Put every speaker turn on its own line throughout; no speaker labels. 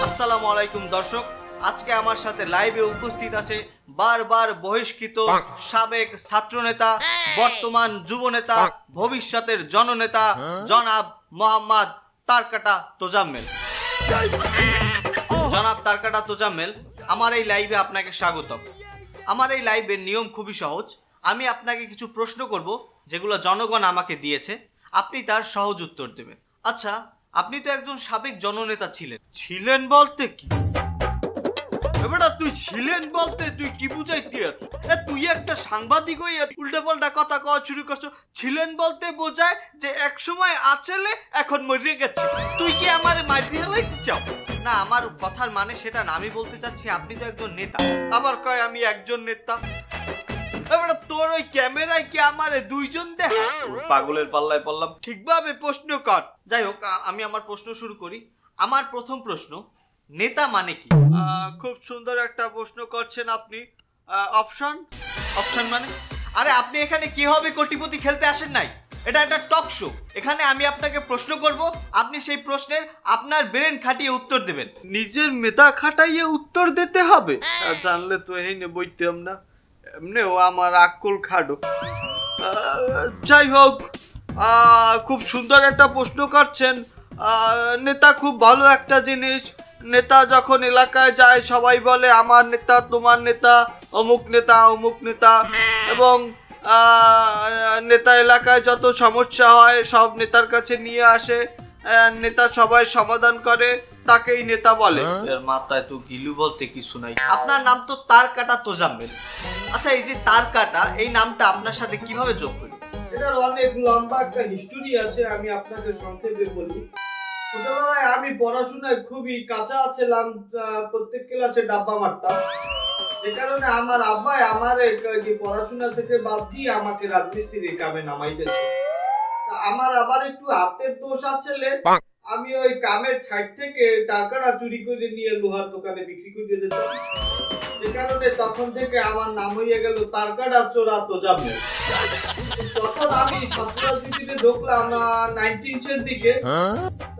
আসসালামু আলাইকুম দর্শক, আজকে আমার সাথে লাইভে উপস্থিত আছে বারবার বহিষ্কৃত সাবেক ছাত্রনেতা, বর্তমান যুবনেতা, ভবিষ্যতের জননেতা জনাব মোহাম্মদ তারকাটা তোজাম্মেল। জনাব তারকাটা তোজাম্মেল, আমার এই লাইভে আপনাকে স্বাগতম। আমার এই লাইভের নিয়ম খুবই সহজ। আমি আপনাকে কিছু প্রশ্ন করব যেগুলো জনগণ আমাকে দিয়েছে, আপনি তার সহজ উত্তর দেবেন। আচ্ছা, আপনি তো একজন সাবেক জননেতা ছিলেন। ছিলেন বলতে কি? এবারে তুই ছিলেন বলতে তুই কি বুঝাইতে? তুই একটা সাংবাদিক হয়ে উল্টা পাল্টা কথা কওয়া শুরু করছো। ছিলেন বলতে বোঝায় যে এক সময় আছেলে এখন মরে গেছে। তুই কি আমার মাইরে লাইতে চাও? না, আমার কথার মানে সেটা না। আমি বলতে চাচ্ছি আপনি তো একজন নেতা। আবার কয় আমি একজন নেতা। এবারে তোর ওই ক্যামেরায় কি আমারে দুইজন দেখা? পাগলের পাল্লায় পড়লাম। ঠিকভাবে প্রশ্ন কর। যাই হোক, আমি আমার প্রশ্ন শুরু করি। আমার প্রথম প্রশ্ন, নেতা মানে কি? খুব সুন্দর একটা প্রশ্ন করছেন আপনি। অপশন? অপশন মানে? আরে আপনি এখানে কিভাবে কোটিপতি খেলতে আসেন নাই? এটা একটা টক শো। এখানে আমি আপনাকে প্রশ্ন করব, আপনি সেই প্রশ্নের আপনার ব্রেন খাটিয়ে উত্তর দেবেন। নিজের মেধা খাটাইয়ে উত্তর দিতে হবে? জানলে তো এই নে বইতাম না। এমনিও আমার আক্কল খাডো। যাই হোক, খুব সুন্দর একটা প্রশ্ন করছেন। নেতা খুব ভালো একটা জিনিস। নেতা যখন এলাকায় যায় সবাই বলে আমার নেতা, তোমার নেতা, অমুক নেতা, অমুক নেতা। এবং নেতা এলাকায় যত সমস্যা হয় সব নেতার কাছে নিয়ে আসে। নেতা সবাই সমাধান করে, তাকেই নেতা বলে। মাথায় তো গিলু বলতে কিছু নাই। আপনার নাম তো তারকাটা তোজাম্মেল। আচ্ছা, এই যে তারকাটা, এই নামটা আপনার সাথে কিভাবে যোগ হলো?
এটার অনেক লম্বা একটা হিস্টোরি আছে, আমি আপনাকে সংক্ষেপে বলি। ছোটবেলায় আমি পড়াশোনায় খুবই কাঁচা ছিলাম, প্রত্যেক ক্লাসে ডাব্বা মারতাম। যে কারণে আমার আব্বাই আমার পড়াশোনা থেকে বাদ দিয়ে আমাকে রাজনীতির কামে নামাই দিয়েছে। আমার আবার একটু হাতের দোষ আছে। আমি ওই কামের সাইড থেকে টাকাটা চুরি করে নিয়ে লোহার দোকানে বিক্রি করে দিতাম। যে কারণে তখন থেকে আমার নাম হয়ে গেল তারকাটা চোরা তোজাম্মেল। যখন আমি ছাত্ররাজনীতিতে ঢুকলাম 19 দিকে,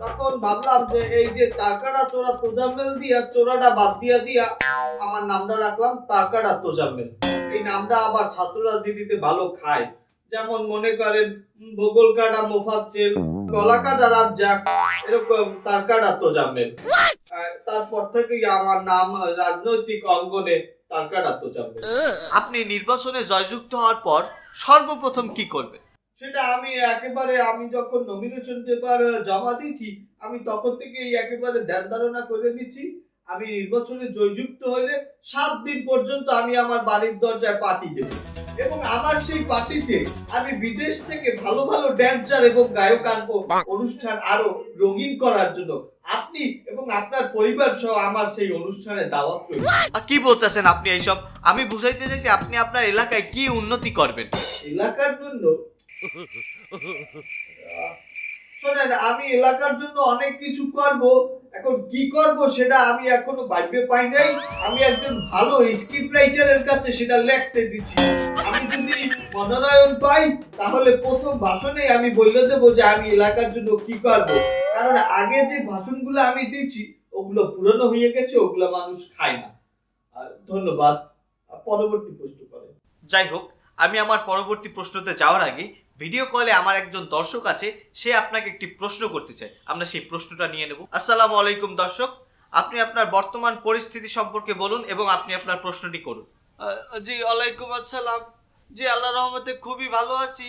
তখন ভাবলাম যে এই যে তারকাটা চোরা তোজাম্মেল দিয়া চোরাটা বাদ দিয়া আমার নামটা রাখলাম তারকাটা তোজাম্মেল। এই নামটা আবার ছাত্ররাজনীতিতে ভালো খায়। যেমন মনে করেন ভূগোল কাটা মোফাজ্জেল, কলা কাটা রাজ্জাক, এরকম তারকাটা তোজাম্মেল। তারপর থেকেই আমার নাম রাজনৈতিক অঙ্গনে তারকাটা তোজাম্মেল।
আপনি নির্বাচনে জয়যুক্ত হওয়ার পর সর্বপ্রথম কি করবেন?
সেটা আমি যখন নমিনেশন পেপার জমা দিয়েছি, আমি তখন থেকেই একেবারে ধ্যান ধারণা করে নিচ্ছি। আমি নির্বাচনে জয়যুক্ত হলে 7 দিন পর্যন্ত আমি আমার বাড়ির দরজায় পার্টি দেব, এবং আমার সেই পার্টিতে আমি বিদেশ থেকে ভালো ভালো ড্যান্সার এবং গায়ক আনবো, অনুষ্ঠান আরো রঙিন করার জন্য। আপনি এবং আপনার পরিবার সহ আমার সেই অনুষ্ঠানে দাওয়াত রইল।
কি বলতেছেন আপনি এইসব? আমি বুঝাইতে চাইছি আপনি আপনার এলাকায় কি উন্নতি করবেন।
এলাকার জন্য শোনেন, আমি এলাকার জন্য অনেক কিছু করব। এখন কি করব সেটা আমি এখনো ভাবতে পাই নাই। আমি একজন ভালো স্ক্রিপ্ট রাইটারের কাছে সেটা লিখতে দিচ্ছি। আমি যদি মনোনয়ন পাই তাহলে প্রথম ভাষণে আমি বলে দেবো যে আমি এলাকার জন্য কি করব। কারণ আগে যে ভাষণগুলো আমি দিচ্ছি ওগুলো পুরনো হয়ে গেছে, ওগুলো মানুষ খায় না। ধন্যবাদ। পরবর্তী প্রশ্ন করেন।
যাই হোক, আমি আমার পরবর্তী প্রশ্নতে যাওয়ার আগে ভিডিও কলে আমার একজন দর্শক আছে, সে আপনাকে একটি প্রশ্ন করতে চায়। আমরা সেই প্রশ্নটা নিয়ে নেব। আসসালামু আলাইকুম দর্শক, আপনি আপনার বর্তমান পরিস্থিতি সম্পর্কে বলুন এবং আপনি আপনার প্রশ্নটি করুন। জি ওয়ালাইকুম আসসালাম। জি আল্লাহর রহমতে খুবই ভালো আছি।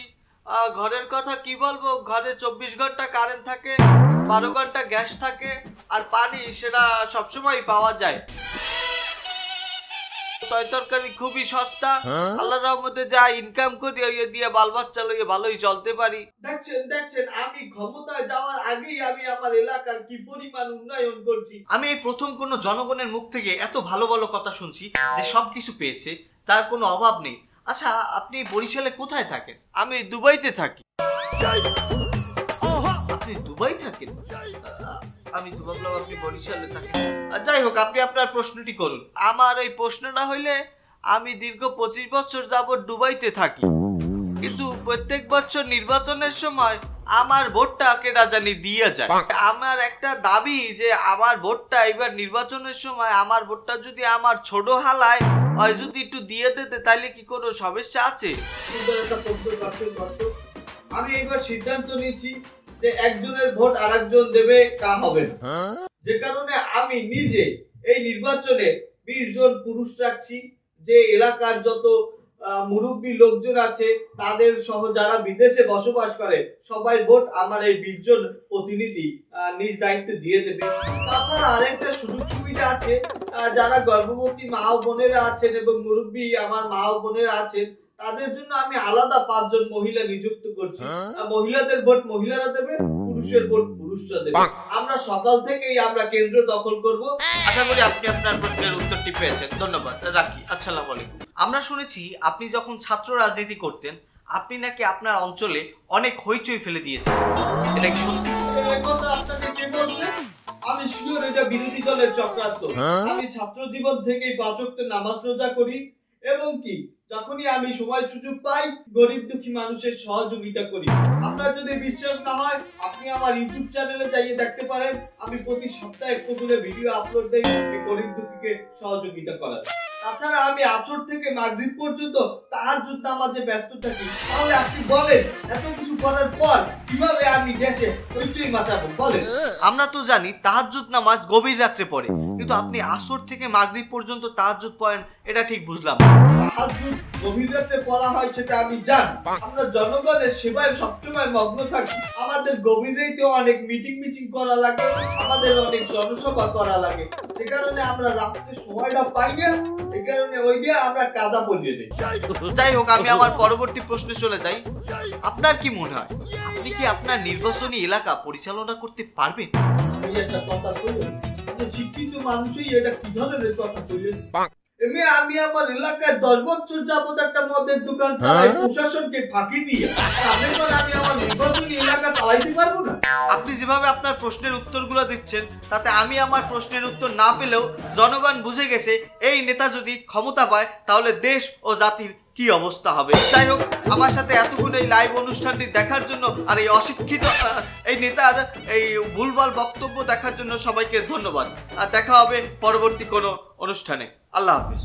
ঘরের কথা কি বলবো, ঘরে 24 ঘন্টা কারেন্ট থাকে, 12 ঘন্টা গ্যাস থাকে, আর পানি সেটা সবসময় পাওয়া যায়। তরকারি খুবই সস্তা। আল্লাহর রহমতে যা ইনকাম করি ওই দিয়ে বাল বাচ্চা লইয়ে ভালোই চলতে পারি।
দেখছেন আমি ক্ষমতায় যাওয়ার আগেই আমি আমার এলাকার কি পরিমাণ উন্নয়ন করছি।
আমি এই প্রথম কোন জনগণের মুখ থেকে এত ভালো ভালো কথা শুনছি যে সবকিছু পেয়েছে, তার কোনো অভাব নেই। আচ্ছা, আপনি বরিশালে কোথায় থাকেন? আমি দুবাইতে থাকি। আপনি দুবাই থাকেন? আমি তো ভাবলাম আপনি বরিশালে থাকেন। যাই হোক, আপনি আপনার প্রশ্নটি করুন। আমার এই প্রশ্নটা হইলে আমি দীর্ঘ 25 বছর যাবত দুবাইতে থাকি। কিন্তু প্রত্যেক বছর নির্বাচনের সময় আমার ভোটটা কেটা জানি দিয়ে যায়। আমার একটা দাবি যে আমার ভোটটা এবার নির্বাচনের সময় আমার ভোটটা যদি আমার ছোট হালায় হয় যদি একটু দিয়ে দিতে, তাইলে কি কোনো সমস্যা আছে?
সুন্দর একটা প্রশ্ন করছেন দর্শক। আমি এবার সিদ্ধান্ত নিয়েছি যে একজনের ভোট আরেকজন দেবে তা হবে না। যে কারণে আমি নিজে এই নির্বাচনে 20 জন পুরুষ রাখছি, যে এলাকার যত মুরব্বী লোকজন আছে তাদের সহ যারা বিদেশে বসবাস করে সবাই ভোট আমার এই 20 জন প্রতিনিধি নিজ দায়িত্ব দিয়ে দেবে। তাছাড়া আরেকটা সুযোগ সুবিধা আছে, যারা গর্ভবতী মা ও বোনেরা আছেন এবং মুরব্বী আমার মা ও বোনেরা আছেন তাদের জন্য আমি আলাদা 5 জন মহিলা নিযুক্ত করছি। মহিলাদের ভোট মহিলারা দেবে, পুরুষের ভোট পুরুষরা দেবে। আমরা সকাল থেকেই আমরা কেন্দ্র দখল করব।
আশা করি আপনি আপনার প্রশ্নের উত্তরটি পেয়েছেন। ধন্যবাদ, রাখি। আসসালামু আলাইকুম। আমরা শুনেছি আপনি যখন ছাত্র রাজনীতি করতেন আপনি নাকি আপনার অঞ্চলে অনেক হইচই ফেলে দিয়েছেন, এটা কি সত্যি?
এই কথা আপনাকে কে বলছে? আমি শিওর এটা বিরোধী দলের চক্রান্ত। আমি ছাত্র জীবন থেকেই 5 ওয়াক্ত নামাজ রোজা করি এবং কি যখনই আমি সময় সুযোগ পাই গরিব দুঃখী মানুষের সহযোগিতা করি। আপনার যদি বিশ্বাস না হয় আপনি আমার ইউটিউব চ্যানেলে যাইয়ে দেখতে পারেন, আমি প্রতি সপ্তাহে একটু করে ভিডিও আপলোড দেই এই গরিব দুঃখীকে সহযোগিতা করার। তাছাড়া আমি আসর থেকে মাগরিব পর্যন্ত তাহাজ্জুদ নামাজে ব্যস্ত থাকি। তাহলে আপনি বলেন এত কিছু করার পর কিভাবে আমি দেশে হইচই মাচাবো বলেন?
আমরা তো জানি তাহাজ্জুদ নামাজ গভীর রাত্রে পড়ে, কিন্তু আপনি আসর থেকে মাগরিব পর্যন্ত তাহাজ্জুদ পড়েন, এটা ঠিক বুঝলাম না।
তাহাজ্জুদ গভীর রাতে পড়া হয় সেটা আমি জানি। আমরা জনগণের সেবায় সবসময় মগ্ন থাকি। আমাদের গভীর রাতে অনেক মিটিং করা লাগে, আমাদের অনেক জনসভা করা লাগে। সে কারণে আমরা রাত্রে সময়টা পাই না, এই কারণে ওই দিয়ে আমরা কাজা বলিয়ে দিই।
যাই হোক, আমি আমার পরবর্তী প্রশ্নে চলে যাই। আপনার কি মনে হয় আপনি কি আপনার নির্বাচনী এলাকা পরিচালনা করতে পারবেন?
এই একটা কথা বললেন, শিক্ষিত মানুষই এটা কি ধরনের কথা বললেন? এমনি আমি আমার এলাকায় 10 বছর যাবত একটা মদের দোকান চালাই প্রশাসনকে ফাঁকি দিয়ে। আমি আমার নির্বাচনী এলাকা চালাইতে পারবো না?
আপনি যেভাবে আপনার প্রশ্নের উত্তরগুলো দিচ্ছেন তাতে আমি আমার প্রশ্নের উত্তর না পেলেও জনগণ বুঝে গেছে এই নেতা যদি ক্ষমতা পায় তাহলে দেশ ও জাতির কি অবস্থা হবে। যাই হোক, আমার সাথে এতক্ষণ এই লাইভ অনুষ্ঠানটি দেখার জন্য আর এই অশিক্ষিত এই নেতার এই ভুলভাল বক্তব্য দেখার জন্য সবাইকে ধন্যবাদ। আর দেখা হবে পরবর্তী কোনো অনুষ্ঠানে। আল্লাহ হাফিজ।